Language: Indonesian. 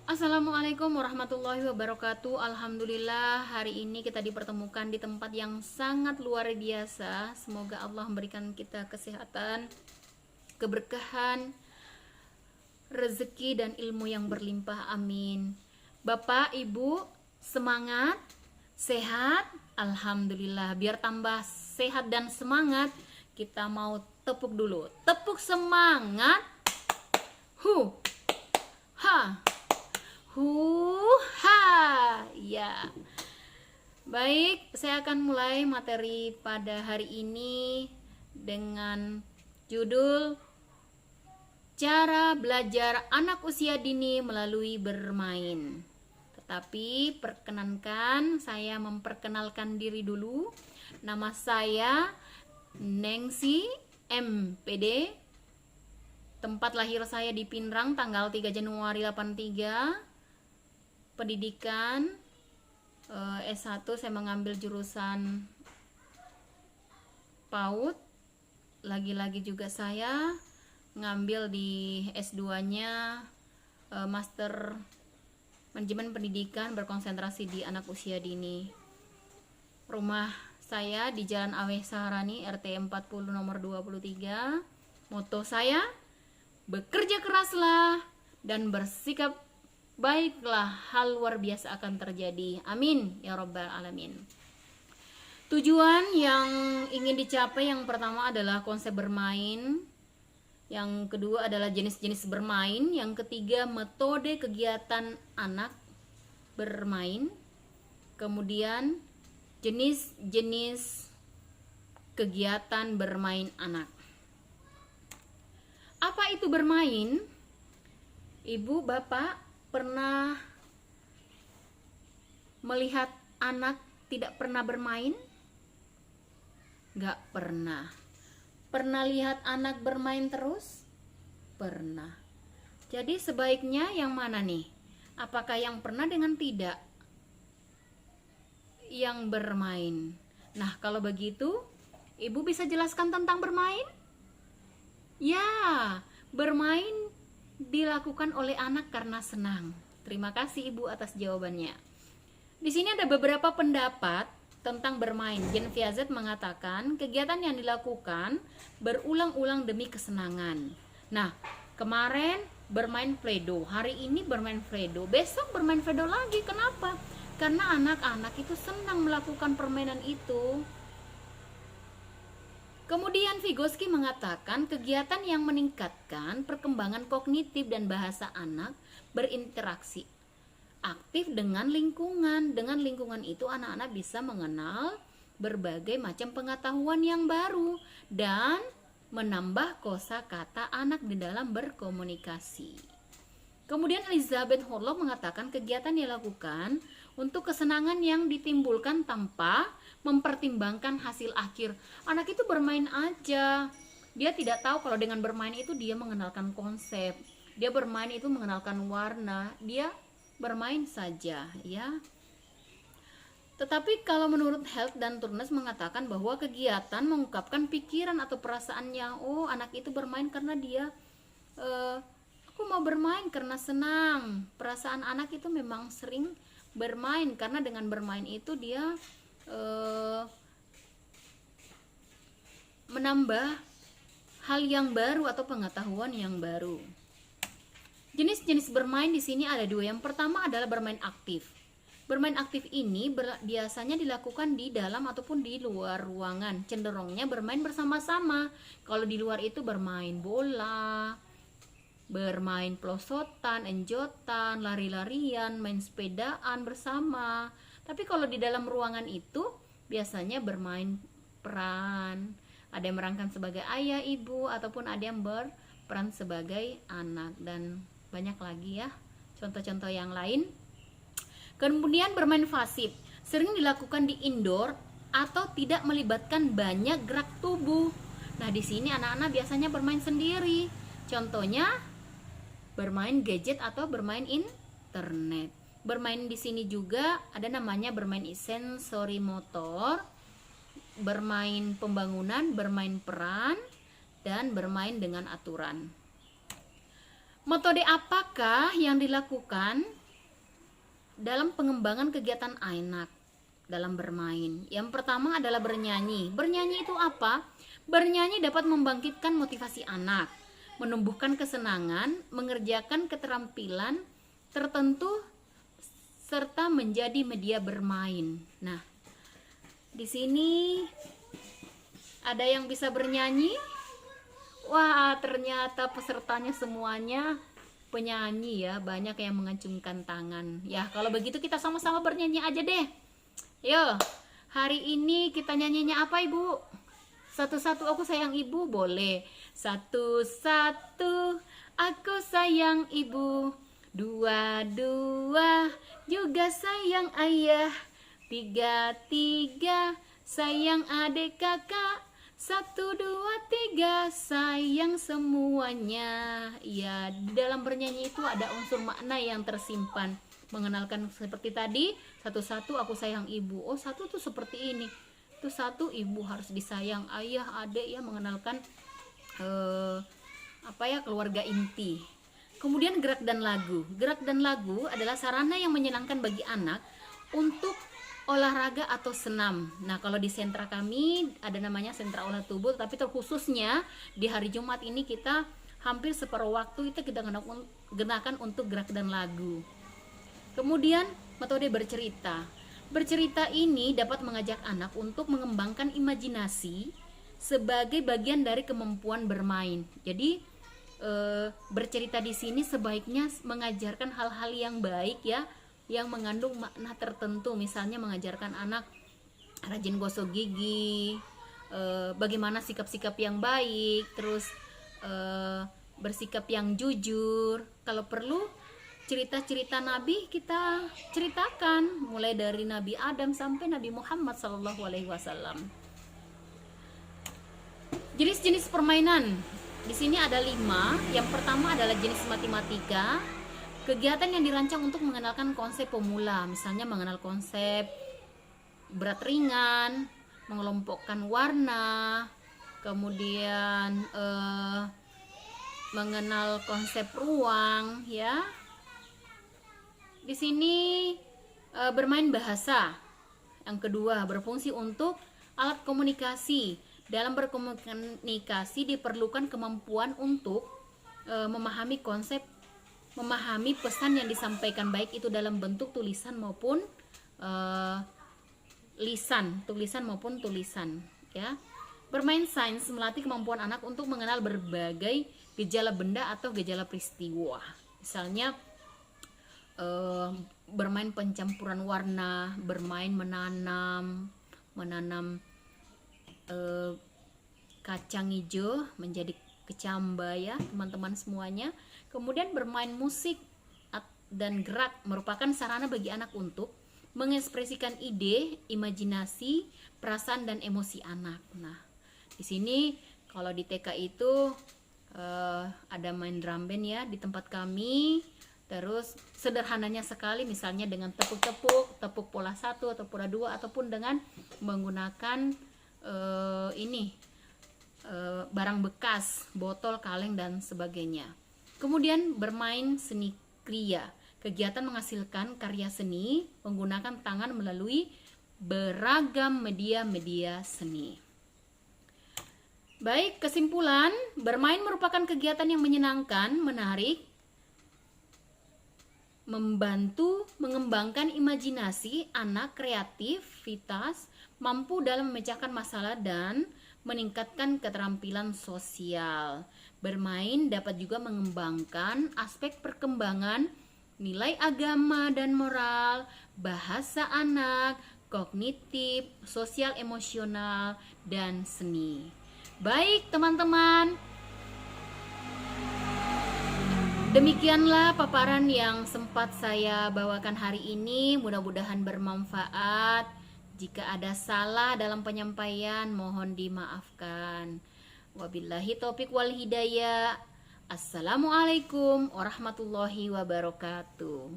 Assalamualaikum warahmatullahi wabarakatuh. Alhamdulillah hari ini kita dipertemukan di tempat yang sangat luar biasa. Semoga Allah memberikan kita kesehatan, keberkahan, rezeki dan ilmu yang berlimpah, amin. Bapak, ibu, semangat, sehat, alhamdulillah. Biar tambah sehat dan semangat, kita mau tepuk dulu. Tepuk semangat. Ha. Ha, ya. Baik, saya akan mulai materi pada hari ini dengan judul Cara Belajar Anak Usia Dini Melalui Bermain. Tetapi perkenankan saya memperkenalkan diri dulu. Nama saya Nengsi MPD. Tempat lahir saya di Pinrang, tanggal 3 Januari 83. Pendidikan S1 saya mengambil jurusan PAUD. Lagi-lagi juga saya ngambil di S2-nya Master Manajemen Pendidikan berkonsentrasi di anak usia dini. Rumah saya di Jalan Aweh Saharani RT 40 nomor 23. Moto saya, bekerja keraslah dan bersikap baiklah, hal luar biasa akan terjadi. Amin ya rabbal alamin. Tujuan yang ingin dicapai yang pertama adalah konsep bermain, yang kedua adalah jenis-jenis bermain, yang ketiga metode kegiatan anak bermain, kemudian jenis-jenis kegiatan bermain anak. Apa itu bermain? Ibu, bapak pernah melihat anak tidak pernah bermain? Gak pernah. Pernah lihat anak bermain terus? Pernah. Jadi sebaiknya yang mana nih? Apakah yang pernah dengan tidak? Yang bermain. Nah, kalau begitu, ibu bisa jelaskan tentang bermain? Ya, bermain dilakukan oleh anak karena senang. Terima kasih Ibu atas jawabannya. Di sini ada beberapa pendapat tentang bermain. Jean Piaget mengatakan kegiatan yang dilakukan berulang-ulang demi kesenangan. Nah, kemarin bermain Play-Doh, hari ini bermain Play-Doh, besok bermain Play-Doh lagi. Kenapa? Karena anak-anak itu senang melakukan permainan itu. Kemudian Vygotsky mengatakan kegiatan yang meningkatkan perkembangan kognitif dan bahasa anak berinteraksi aktif dengan lingkungan. Dengan lingkungan itu anak-anak bisa mengenal berbagai macam pengetahuan yang baru dan menambah kosakata anak di dalam berkomunikasi. Kemudian Elizabeth Hollow mengatakan kegiatan dilakukan untuk kesenangan yang ditimbulkan tanpa mempertimbangkan hasil akhir. Anak itu bermain aja. Dia tidak tahu kalau dengan bermain itu dia mengenalkan konsep. Dia bermain itu mengenalkan warna. Dia bermain saja, ya. Tetapi kalau menurut Health dan Turnes mengatakan bahwa kegiatan mengungkapkan pikiran atau perasaannya. Oh, anak itu bermain karena dia aku mau bermain karena senang. Perasaan anak itu memang sering bermain karena dengan bermain itu dia menambah hal yang baru atau pengetahuan yang baru. Jenis-jenis bermain di sini ada dua. Yang pertama adalah bermain aktif. Bermain aktif ini biasanya dilakukan di dalam ataupun di luar ruangan. Cenderungnya bermain bersama-sama. Kalau di luar itu bermain bola, bermain pelosotan, enjotan, lari-larian, main sepedaan bersama. Tapi kalau di dalam ruangan itu biasanya bermain peran. Ada yang merankan sebagai ayah, ibu, ataupun ada yang berperan sebagai anak, dan banyak lagi ya contoh-contoh yang lain. Kemudian bermain pasif sering dilakukan di indoor atau tidak melibatkan banyak gerak tubuh. Nah, di sini anak-anak biasanya bermain sendiri. Contohnya bermain gadget atau bermain internet. Bermain di sini juga ada namanya bermain sensori motor, bermain pembangunan, bermain peran, dan bermain dengan aturan. Metode apakah yang dilakukan dalam pengembangan kegiatan anak dalam bermain? Yang pertama adalah bernyanyi. Bernyanyi itu apa? Bernyanyi dapat membangkitkan motivasi anak, menumbuhkan kesenangan, mengerjakan keterampilan tertentu, serta menjadi media bermain. Nah, di sini ada yang bisa bernyanyi? Wah, ternyata pesertanya semuanya penyanyi ya, banyak yang mengacungkan tangan. Ya, kalau begitu kita sama-sama bernyanyi aja deh. Yo, hari ini kita nyanyinya apa, Ibu? Satu-satu aku sayang ibu, boleh. Satu-satu aku sayang ibu. Dua-dua juga sayang ayah. Tiga-tiga sayang adik kakak. 1, 2, 3 sayang semuanya. Ya, dalam bernyanyi itu ada unsur makna yang tersimpan. Mengenalkan seperti tadi, satu-satu aku sayang ibu. Oh, satu tuh seperti ini. Tuh satu, ibu harus disayang, ayah, adik, ya, mengenalkan keluarga inti. Kemudian gerak dan lagu. Gerak dan lagu adalah sarana yang menyenangkan bagi anak untuk olahraga atau senam. Nah, kalau di sentra kami ada namanya sentra olah tubuh, tapi terkhususnya di hari Jumat ini kita hampir separuh waktu itu kita gunakan untuk gerak dan lagu. Kemudian metode bercerita. Bercerita ini dapat mengajak anak untuk mengembangkan imajinasi sebagai bagian dari kemampuan bermain. Jadi bercerita di sini sebaiknya mengajarkan hal-hal yang baik ya, yang mengandung makna tertentu. Misalnya mengajarkan anak rajin gosok gigi, bagaimana sikap-sikap yang baik, terus bersikap yang jujur. Kalau perlu cerita-cerita Nabi kita ceritakan, mulai dari Nabi Adam sampai Nabi Muhammad SAW. Jenis-jenis permainan di sini ada 5. Yang pertama adalah jenis matematika. Kegiatan yang dirancang untuk mengenalkan konsep pemula, misalnya mengenal konsep berat ringan, mengelompokkan warna, kemudian mengenal konsep ruang, ya. Di sini bermain bahasa. Yang kedua, berfungsi untuk alat komunikasi. Dalam berkomunikasi diperlukan kemampuan untuk memahami pesan yang disampaikan, baik itu dalam bentuk tulisan maupun tulisan, ya. Bermain sains melatih kemampuan anak untuk mengenal berbagai gejala benda atau gejala peristiwa. Misalnya bermain pencampuran warna, bermain menanam kacang hijau menjadi kecamba, ya teman-teman semuanya. Kemudian bermain musik dan gerak merupakan sarana bagi anak untuk mengekspresikan ide, imajinasi, perasaan dan emosi anak. Nah, di sini kalau di TK itu ada main drum band ya di tempat kami. Terus sederhananya sekali, misalnya dengan tepuk pola 1 atau pola 2, ataupun dengan menggunakan barang bekas, botol, kaleng dan sebagainya. Kemudian bermain seni kriya. Kegiatan menghasilkan karya seni menggunakan tangan melalui beragam media seni. Baik, kesimpulan, bermain merupakan kegiatan yang menyenangkan, menarik, membantu mengembangkan imajinasi anak, kreativitas, mampu dalam memecahkan masalah dan meningkatkan keterampilan sosial. Bermain dapat juga mengembangkan aspek perkembangan nilai agama dan moral, bahasa anak, kognitif, sosial emosional, dan seni. Baik teman-teman, demikianlah paparan yang sempat saya bawakan hari ini. Mudah-mudahan bermanfaat. Jika ada salah dalam penyampaian, mohon dimaafkan. Wabillahi taufik wal hidayah. Assalamualaikum warahmatullahi wabarakatuh.